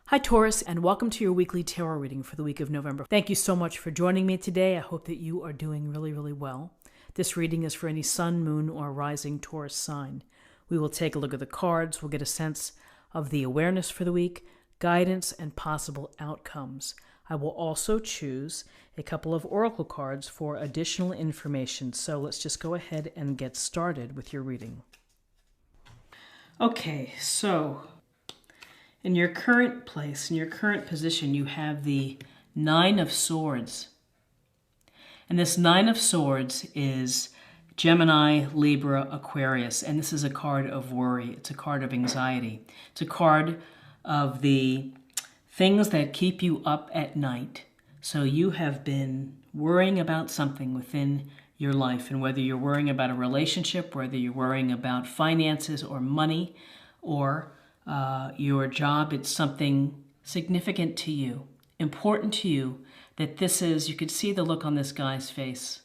Hi Taurus, and welcome to your weekly tarot reading for the week of November. Thank you so much for joining me today. I hope that you are doing really well. This reading is for any sun, moon, or rising Taurus sign. We will take a look at the cards. We'll get a sense of the awareness for the week, guidance, and possible outcomes. I will also choose a couple of oracle cards for additional information. So let's just go ahead and get started with your reading. Okay, so in your current place, in your current position, you have the Nine of Swords. And this Nine of Swords is Gemini, Libra, Aquarius. And this is a card of worry. It's a card of anxiety. It's a card of the things that keep you up at night. So you have been worrying about something within your life. And whether you're worrying about a relationship, whether you're worrying about finances or money or your job, it's something significant to you, important to you, that this is, you could see the look on this guy's face,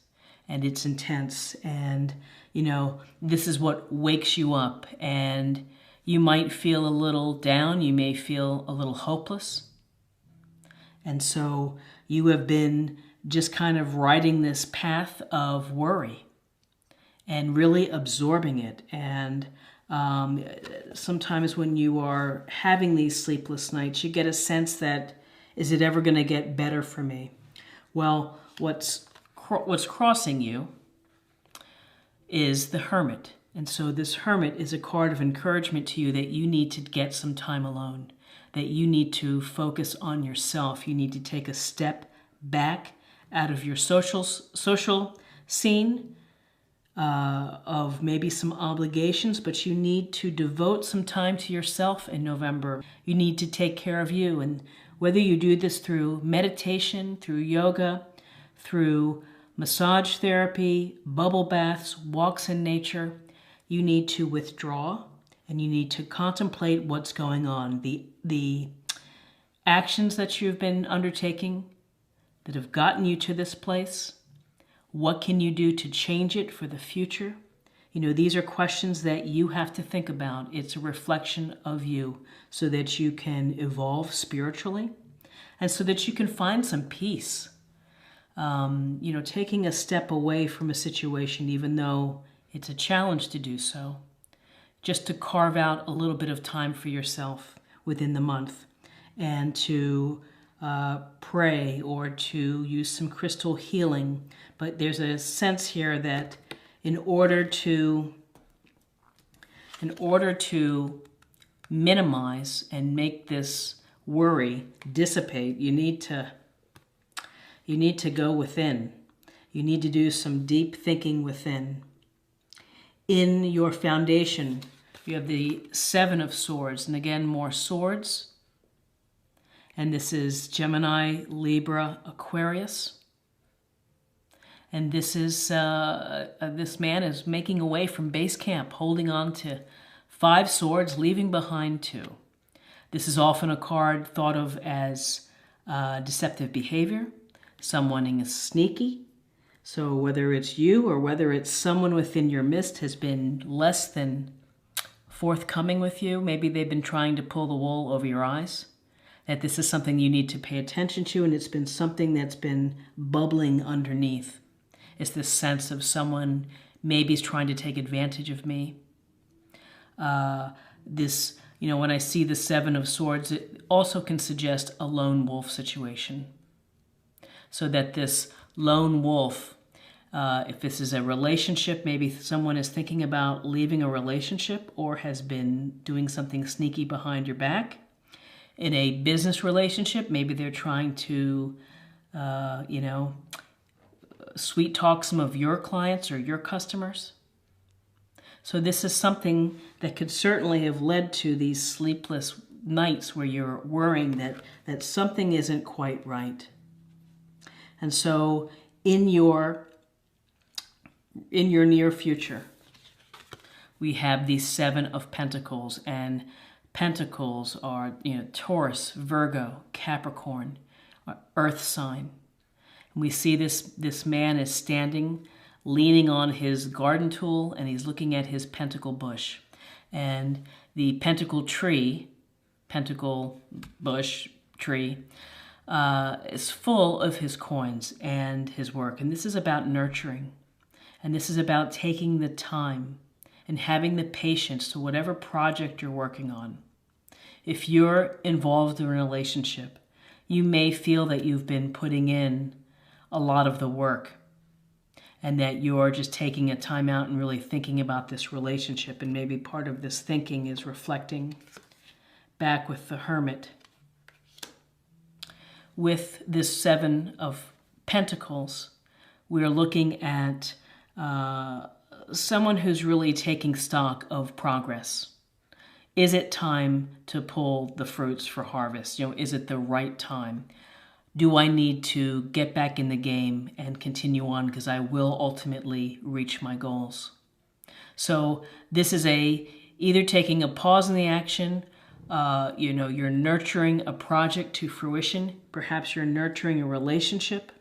and it's intense, and, you know, this is what wakes you up, and you might feel a little down, you may feel a little hopeless, and so you have been just kind of riding this path of worry, and really absorbing it, and sometimes when you are having these sleepless nights, you get a sense that, is it ever going to get better for me? Well, what's crossing you is the Hermit. And so this Hermit is a card of encouragement to you that you need to get some time alone, that you need to focus on yourself. You need to take a step back out of your social scene, of maybe some obligations, but you need to devote some time to yourself in November. You need to take care of you, and whether you do this through meditation, through yoga, through massage therapy, bubble baths, walks in nature, you need to withdraw and you need to contemplate what's going on, the actions that you've been undertaking that have gotten you to this place. What can you do to change it for the future? You know, these are questions that you have to think about. It's a reflection of you so that you can evolve spiritually and so that you can find some peace. You know, taking a step away from a situation, even though it's a challenge to do so, just to carve out a little bit of time for yourself within the month and to pray or to use some crystal healing. But there's a sense here that in order to minimize and make this worry dissipate, you need to go within. You need to do some deep thinking within. In your foundation, you have the Seven of Swords, and again, more swords. And this is Gemini, Libra, Aquarius. And this is, this man is making away from base camp, holding on to 5 swords, leaving behind 2. This is often a card thought of as deceptive behavior. Someone is sneaky. So whether it's you or whether it's someone within your midst has been less than forthcoming with you, maybe they've been trying to pull the wool over your eyes, that this is something you need to pay attention to, and it's been something that's been bubbling underneath. It's this sense of someone maybe is trying to take advantage of me. This, you know, when I see the Seven of Swords, it also can suggest a lone wolf situation. So that this lone wolf, if this is a relationship, maybe someone is thinking about leaving a relationship or has been doing something sneaky behind your back. In a business relationship, maybe they're trying to, you know, sweet talk some of your clients or your customers. So this is something that could certainly have led to these sleepless nights where you're worrying that something isn't quite right. And so in your near future, we have these Seven of Pentacles, and Pentacles are, you know, Taurus, Virgo, Capricorn, Earth sign. And we see this man is standing, leaning on his garden tool, and he's looking at his pentacle bush. And the pentacle tree pentacle, bush, tree, is full of his coins and his work. And this is about nurturing. And this is about taking the time and having the patience to whatever project you're working on. If you're involved in a relationship, you may feel that you've been putting in a lot of the work and that you're just taking a time out and really thinking about this relationship. And maybe part of this thinking is reflecting back with the Hermit. With this Seven of Pentacles, we're looking at someone who's really taking stock of progress. Is it time to pull the fruits for harvest? Is it the right time? Do I need to get back in the game and continue on because I will ultimately reach my goals? So this is either taking a pause in the action, you're nurturing a project to fruition. Perhaps you're nurturing a relationship,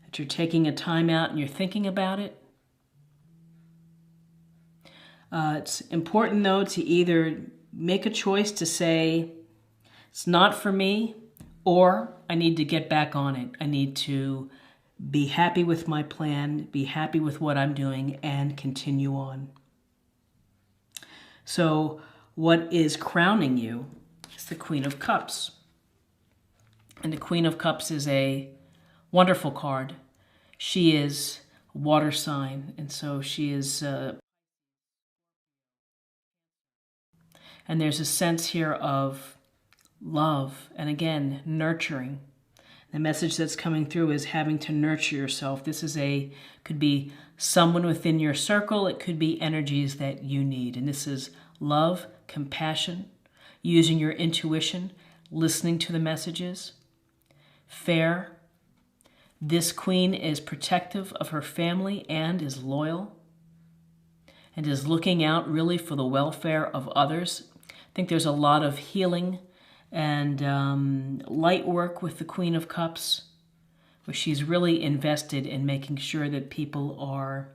that you're taking a time out and you're thinking about it. It's important, though, to either make a choice to say, it's not for me, or I need to get back on it. I need to be happy with my plan, be happy with what I'm doing, and continue on. So what is crowning you is the Queen of Cups. And the Queen of Cups is a wonderful card. She is a water sign, and so she is... And there's a sense here of love and, again, nurturing. The message that's coming through is having to nurture yourself. This is could be someone within your circle. It could be energies that you need. And this is love, compassion, using your intuition, listening to the messages. Fair. This queen is protective of her family and is loyal and is looking out really for the welfare of others. I think there's a lot of healing and light work with the Queen of Cups, where she's really invested in making sure that people are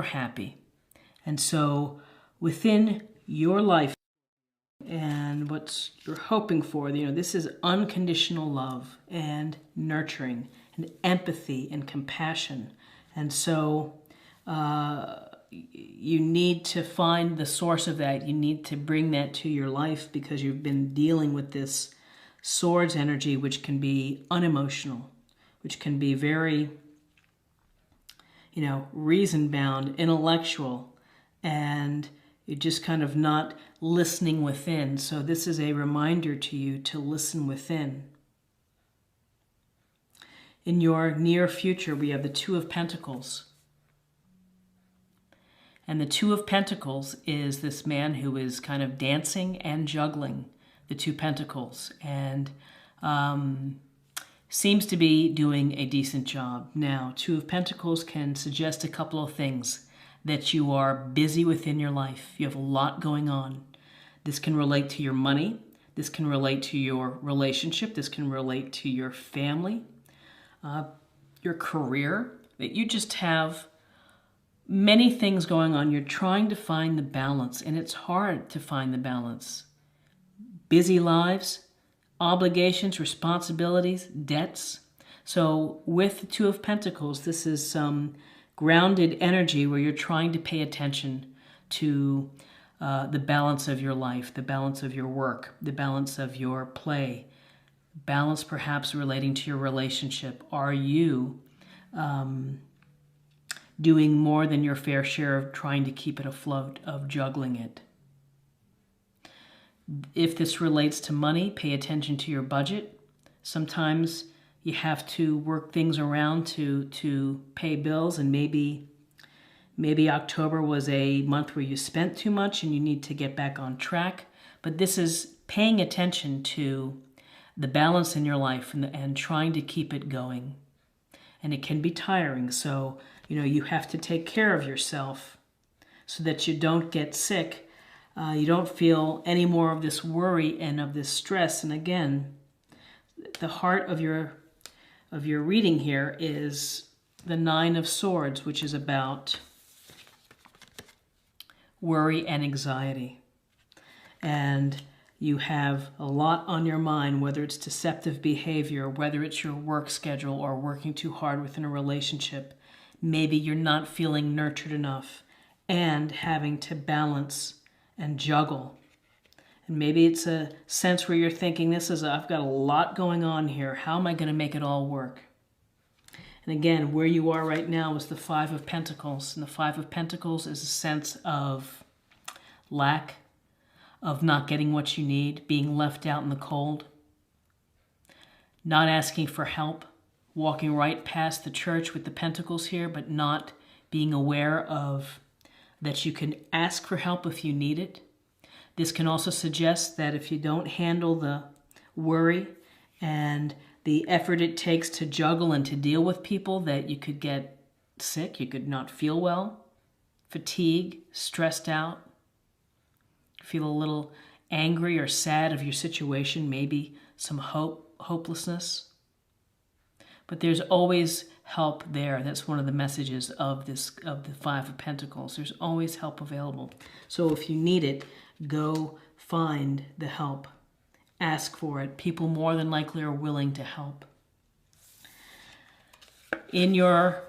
happy. And so within your life and what you're hoping for, this is unconditional love and nurturing and empathy and compassion. And so you need to find the source of that. You need to bring that to your life because you've been dealing with this swords energy, which can be unemotional, which can be very, reason-bound, intellectual, and you're just kind of not listening within. So this is a reminder to you to listen within. In your near future, we have the Two of Pentacles. And the Two of Pentacles is this man who is kind of dancing and juggling the Two Pentacles and seems to be doing a decent job. Now, Two of Pentacles can suggest a couple of things: that you are busy within your life. You have a lot going on. This can relate to your money. This can relate to your relationship. This can relate to your family, your career, that you just have many things going on. You're trying to find the balance, and it's hard to find the balance. Busy lives, obligations, responsibilities, debts. So with the Two of Pentacles, this is some grounded energy where you're trying to pay attention to the balance of your life, the balance of your work, the balance of your play, balance perhaps relating to your relationship. Are you doing more than your fair share of trying to keep it afloat, of juggling it? If this relates to money, pay attention to your budget. Sometimes you have to work things around to pay bills, and maybe October was a month where you spent too much and you need to get back on track. But this is paying attention to the balance in your life and trying to keep it going. And it can be tiring, so you have to take care of yourself so that you don't get sick. You don't feel any more of this worry and of this stress. And again, the heart of your reading here is the Nine of Swords, which is about worry and anxiety. and you have a lot on your mind, whether it's deceptive behavior, whether it's your work schedule or working too hard within a relationship. Maybe you're not feeling nurtured enough and having to balance and juggle. And maybe it's a sense where you're thinking, I've got a lot going on here. How am I going to make it all work? And again, where you are right now is the Five of Pentacles. And the Five of Pentacles is a sense of lack, of not getting what you need, being left out in the cold, not asking for help, walking right past the church with the pentacles here, but not being aware of that you can ask for help if you need it. This can also suggest that if you don't handle the worry and the effort it takes to juggle and to deal with people, that you could get sick, you could not feel well, fatigue, stressed out, feel a little angry or sad of your situation, maybe some hopelessness. But there's always help there. That's one of the messages of the Five of Pentacles. There's always help available. So if you need it, go find the help. Ask for it. People more than likely are willing to help. In your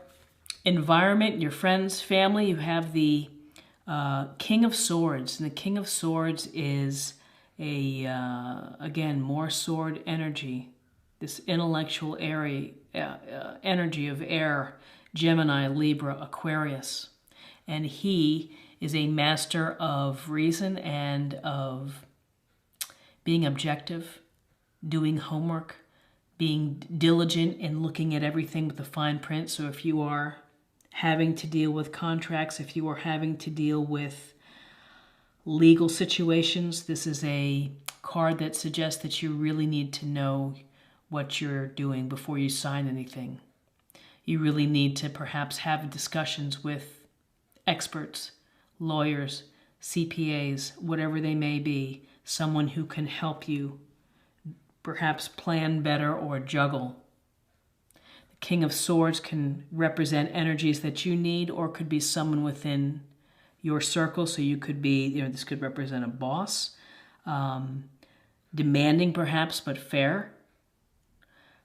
environment, your friends, family, you have the King of Swords. And the King of Swords is again, more sword energy. This intellectual energy of air, Gemini, Libra, Aquarius. And he is a master of reason and of being objective, doing homework, being diligent in looking at everything with the fine print. So if you are having to deal with contracts, if you are having to deal with legal situations, this is a card that suggests that you really need to know what you're doing before you sign anything. You really need to perhaps have discussions with experts, lawyers, CPAs, whatever they may be, someone who can help you perhaps plan better or juggle. The King of Swords can represent energies that you need, or could be someone within your circle. So you could be, this could represent a boss, demanding perhaps, but fair.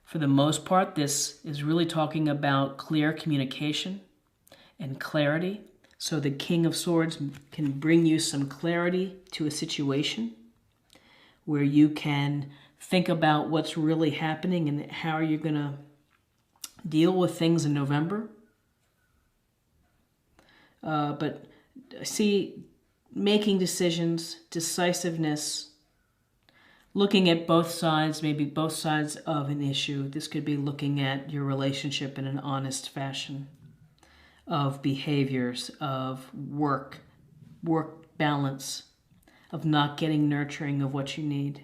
For the most part, this is really talking about clear communication and clarity. So the King of Swords can bring you some clarity to a situation where you can think about what's really happening and how you're going to deal with things in November. But see, making decisions, decisiveness, looking at both sides, maybe both sides of an issue. This could be looking at your relationship in an honest fashion, of behaviors, of work balance, of not getting nurturing of what you need,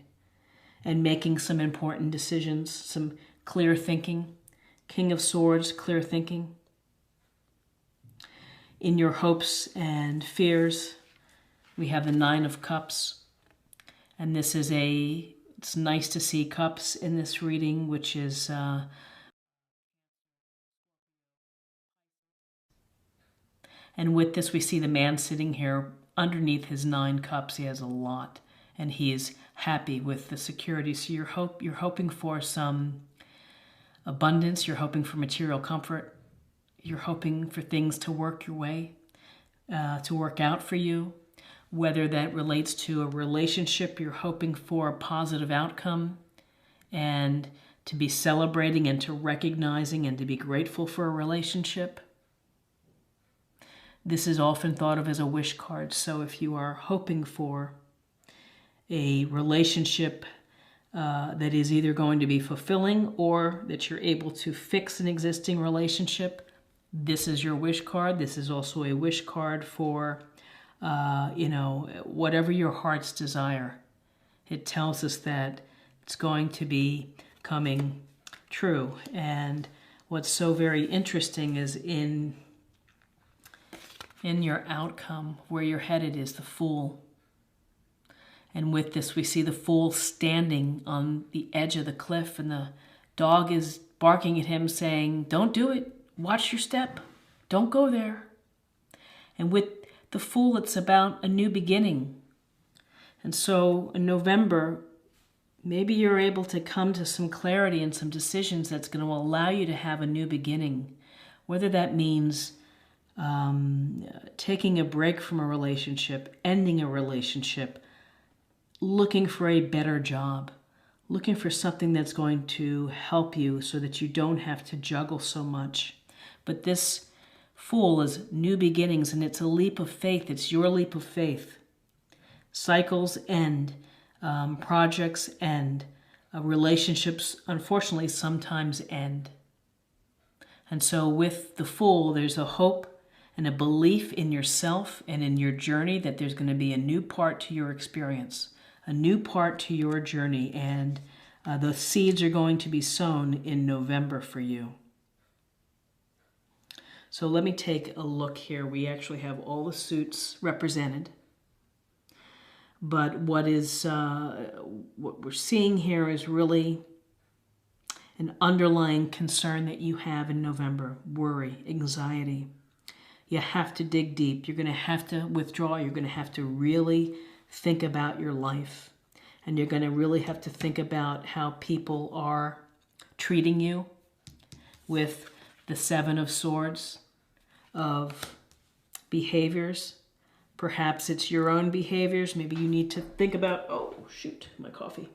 and making some important decisions, some clear thinking. King of Swords, clear thinking. In your hopes and fears, we have the Nine of Cups. And this is it's nice to see cups in this reading, which is and with this we see the man sitting here underneath his 9 cups. He has a lot, and he is happy with the security. So you're hoping for some abundance, you're hoping for material comfort, you're hoping for things to work your way, to work out for you. Whether that relates to a relationship, you're hoping for a positive outcome, and to be celebrating and to recognizing and to be grateful for a relationship. This is often thought of as a wish card. So if you are hoping for a relationship that is either going to be fulfilling or that you're able to fix an existing relationship, this is your wish card. This is also a wish card for whatever your heart's desire. It tells us that it's going to be coming true. And what's so very interesting is in your outcome, where you're headed is the Fool. And with this, we see the Fool standing on the edge of the cliff, and the dog is barking at him saying, "Don't do it. Watch your step. Don't go there." And with the Fool, it's about a new beginning. And so in November, maybe you're able to come to some clarity and some decisions that's going to allow you to have a new beginning, whether that means taking a break from a relationship, ending a relationship, looking for a better job, looking for something that's going to help you so that you don't have to juggle so much. But this Fool is new beginnings, and it's a leap of faith. It's your leap of faith. Cycles end, projects end, relationships, unfortunately, sometimes end. And so with the Fool, there's a hope and a belief in yourself and in your journey that there's going to be a new part to your experience, a new part to your journey, and the seeds are going to be sown in November for you. So let me take a look here. We actually have all the suits represented. But what we're seeing here is really an underlying concern that you have in November: worry, anxiety. You have to dig deep. You're going to have to withdraw. You're going to have to really think about your life. And you're going to really have to think about how people are treating you with the Seven of Swords, of behaviors. Perhaps it's your own behaviors. Maybe you need to think about, oh, shoot, my coffee.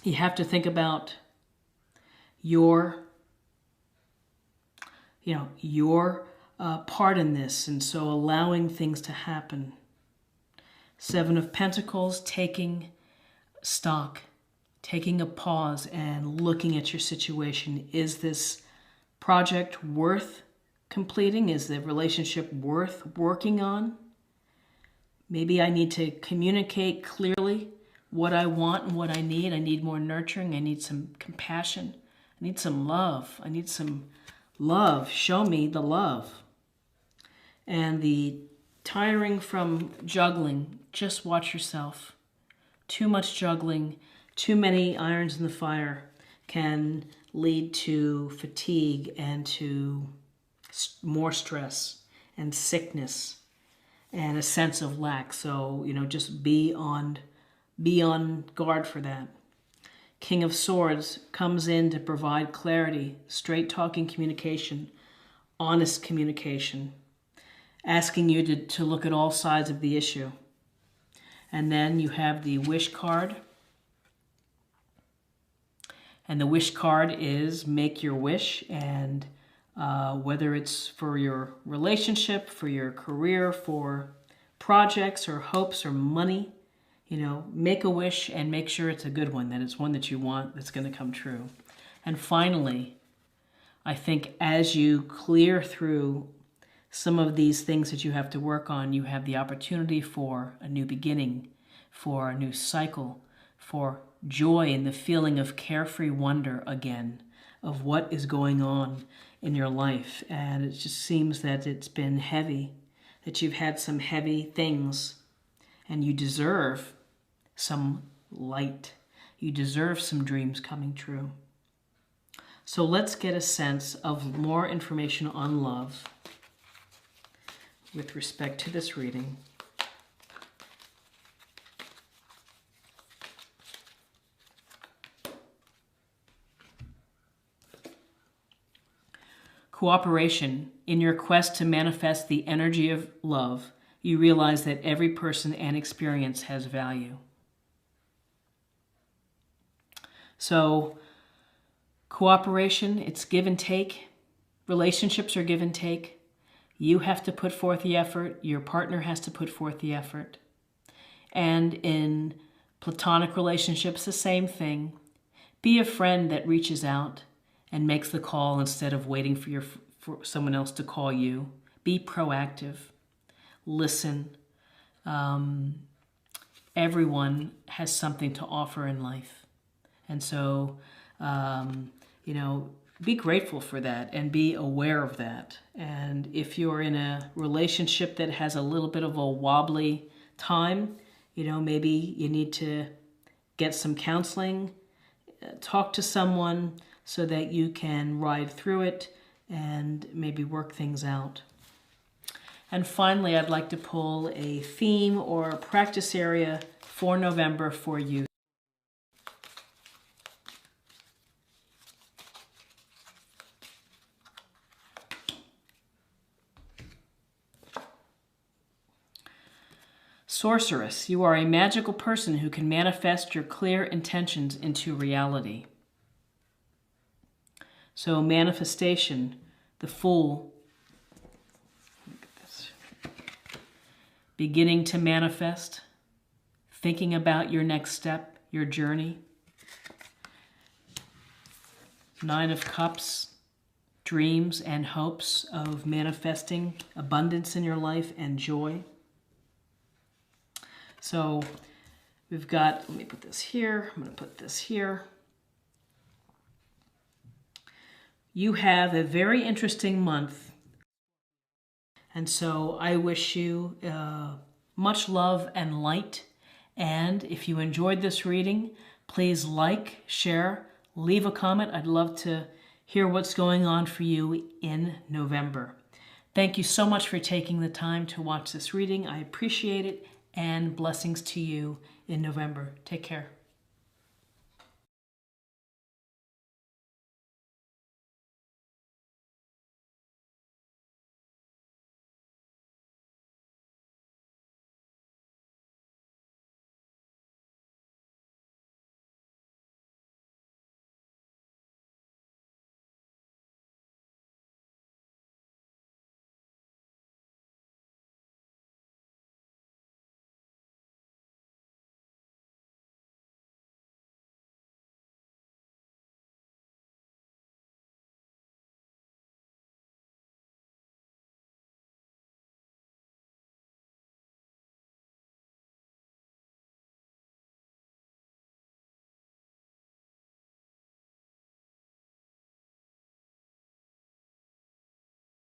You have to think about your part in this, and so allowing things to happen. Seven of Pentacles, taking stock, taking a pause and looking at your situation. Is this project worth completing? Is the relationship worth working on? Maybe I need to communicate clearly what I want and what I need. I need more nurturing. I need some compassion. I need some love. I need some love. Show me the love. And the tiring from juggling, just watch yourself. Too much juggling, too many irons in the fire can lead to fatigue and to more stress and sickness and a sense of lack. So, just be on guard for that. King of Swords comes in to provide clarity, straight talking communication, honest communication, asking you to look at all sides of the issue. And then you have the Wish card. And the Wish card is make your wish, and whether it's for your relationship, for your career, for projects or hopes or money, make a wish and make sure it's a good one, that it's one that you want, that's going to come true. And finally, I think as you clear through some of these things that you have to work on, you have the opportunity for a new beginning, for a new cycle, for joy and the feeling of carefree wonder again of what is going on in your life. And it just seems that it's been heavy, that you've had some heavy things, and you deserve some light. You deserve some dreams coming true. So let's get a sense of more information on love with respect to this reading. Cooperation. In your quest to manifest the energy of love, you realize that every person and experience has value. So, cooperation, it's give and take. Relationships are give and take. You have to put forth the effort. Your partner has to put forth the effort. And in platonic relationships, the same thing. Be a friend that reaches out and makes the call instead of waiting for someone else to call you. Be proactive. Listen. Everyone has something to offer in life. And so, be grateful for that and be aware of that. And if you're in a relationship that has a little bit of a wobbly time, maybe you need to get some counseling, talk to someone so that you can ride through it and maybe work things out. And finally, I'd like to pull a theme or a practice area for November for you. Sorceress, you are a magical person who can manifest your clear intentions into reality. So manifestation, the Fool, look at this. Beginning to manifest, thinking about your next step, your journey. Nine of Cups, dreams and hopes of manifesting abundance in your life and joy. So we've got, let me put this here, I'm going to put this here. You have a very interesting month. And so I wish you much love and light. And if you enjoyed this reading, please like, share, leave a comment. I'd love to hear what's going on for you in November. Thank you so much for taking the time to watch this reading. I appreciate it. And blessings to you in November. Take care.